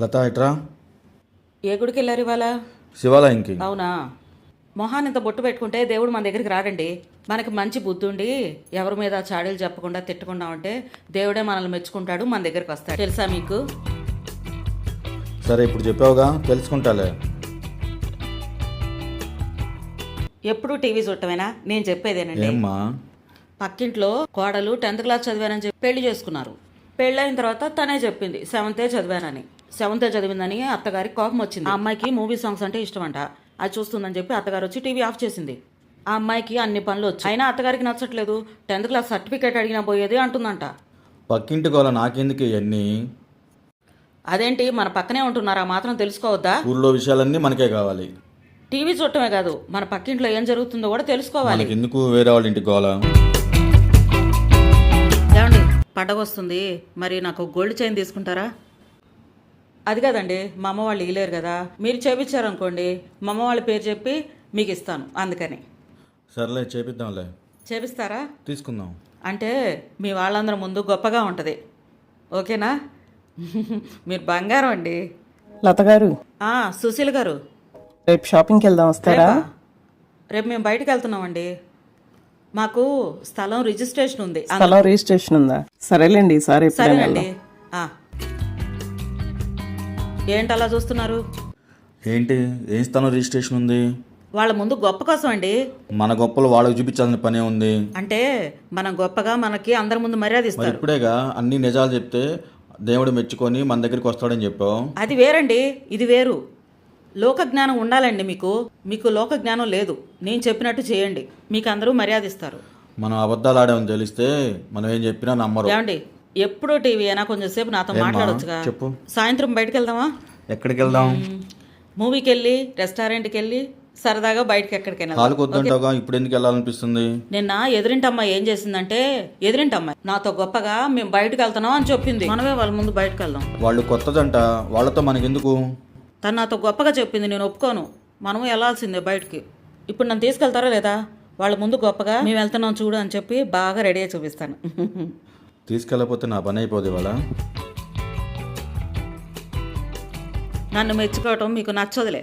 లత ఇట్రా. ఏ గుడికి వెళ్ళారు ఇవాళ? శివాలయంకి. అవునా? మొహాన్ని ఇంత బొట్టు పెట్టుకుంటే దేవుడు మన దగ్గరికి రాడండి. మనకి మంచి బుద్ధి ఉండి ఎవరి మీద చాడీలు చెప్పకుండా తిట్టకుండా ఉంటే దేవుడే మనల్ని మెచ్చుకుంటాడు, మన దగ్గరికి వస్తాడు. తెలుసా మీకు? సరే ఇప్పుడు చెప్పావుగా, తెలుసుకుంటాలే. ఎప్పుడు టీవీ చూడటమేనా? నేను చెప్పేదేనండి. ఏమ్మా? పక్కింట్లో కోడలు 10th క్లాస్ చదివానని చెప్పి పెళ్లి చేసుకున్నారు. పెళ్ళైన తర్వాత తనే చెప్పింది 7th చదివానని. 7th చదివిందని అత్తగారికి కోపం వచ్చింది. ఆ అమ్మాయికి మూవీ సాంగ్స్ అంటే ఇష్టం అంట. అది చూస్తుందని చెప్పి అత్తగారు వచ్చి టీవీ ఆఫ్ చేసింది. ఆ అమ్మాయికి అన్ని పనులు వచ్చి అయినా అత్తగారికి నచ్చట్లేదు. 10th క్లాస్ సర్టిఫికేట్ అడిగినా పోయేది అంటుందంట. పక్కింటి గోల నాకెందుకు ఇవన్నీ? అదేంటి, మన పక్కనే ఉంటున్నారా, మాత్రం తెలుసుకోవద్దా? ఊళ్ళో విషయాలన్నీ మనకే కావాలి. టీవీ చూడటమే కాదు, మన పక్కింట్లో ఏం జరుగుతుందో కూడా తెలుసుకోవాలి. మనకెందుకు వేరే వాళ్ళ ఇంటి గోల? ఏమండి, పండగ వస్తుంది, మరి నాకు గోల్డ్ చైన్ తీసుకుంటారా? అది కదండి, మా అమ్మ వాళ్ళు ఇవ్వలేరు కదా. మీరు చేపించారనుకోండి, మా అమ్మ వాళ్ళ పేరు చెప్పి మీకు ఇస్తాను. అందుకని. సర్లే చేపిద్దాంలే. చేపిస్తారా? తీసుకుందాం. అంటే మీ వాళ్ళందరి ముందు గొప్పగా ఉంటుంది. ఓకేనా? మీరు బంగారం అండి. లత గారు, సుశీల్ గారు, రేపు షాపింగ్కి వెళ్దాం, వస్తారా? రేపా? రేపు మేము బయటకు వెళ్తున్నామండి. మాకు స్థలం రిజిస్ట్రేషన్ ఉంది. స్థలం రిజిస్ట్రేషన్ ఉందా? సరేలేండి, ఈసారి ఎప్పుడైనా సరేనండి. వెళ్దాం. ఏంటి అలా చూస్తున్నారు? ఏంటి, ఏం స్థానం రిజిస్ట్రేషన్ ఉంది? వాళ్ళ ముందు గొప్ప కోసం అండి. మన గొప్పలు వాళ్ళకి చూపించాల్సిన పనే ఉంది. అంటే మనం గొప్పగా మనకి అందరి ముందు మర్యాద మరి ఇస్తారు. ఇప్పుడేగా అన్ని నిజాలు చెప్తే దేవుడు మెచ్చుకొని మన దగ్గరికి వస్తాడని చెప్పావు. అది వేరండి, ఇది వేరు. లోక జ్ఞానం ఉండాలండి మీకు. మీకు లోక జ్ఞానం లేదు. నేను చెప్పినట్టు చేయండి, మీకు అందరూ మర్యాద ఇస్తారు. మనం అబద్ధాలు ఆడామని తెలిస్తే మనం ఏం చెప్పినా నమ్మరు. ఏమండి, ఎప్పుడూ టీవీ అయినా కొంచెం సేపు నాతో ఏమ్మా? మాట్లాడొచ్చుగా. చెప్పు. సాయంత్రం బయటకు వెళ్దామా? ఎక్కడికి వెళ్దాం? మూవీకి వెళ్ళి, రెస్టారెంట్కి వెళ్ళి, సరదాగా బయటకి ఎక్కడికైనా వెళ్దాం. కాలుకు వద్దంటావుగా, ఇప్పుడు ఎందుకు వెళ్ళాలనిపిస్తుంది? నిన్న ఎదురింటి అమ్మాయి ఏం చేసిందంటే, ఎదురింటి అమ్మాయి నాతో గొప్పగా మేము బయటకు వెళ్తున్నాం అని చెప్పింది. మనమే వాళ్ళ ముందు బయటకు వెళ్దాం. వాళ్ళు కొత్తదంట, వాళ్ళతో మనకెందుకు? తను నాతో గొప్పగా చెప్పింది, నేను ఒప్పుకోను. మనము వెళ్ళాల్సిందే బయటికి. ఇప్పుడు నన్ను తీసుకెళ్తారా లేదా? వాళ్ళ ముందు గొప్పగా మేము వెళ్తున్నాం చూడు అని చెప్పి బాగా రెడీ అయి చూపిస్తాను. తీసుకెళ్ళకపోతే నా పని అయిపోదు ఇవాళ. నన్ను మెచ్చుకోవటం మీకు నచ్చదులే.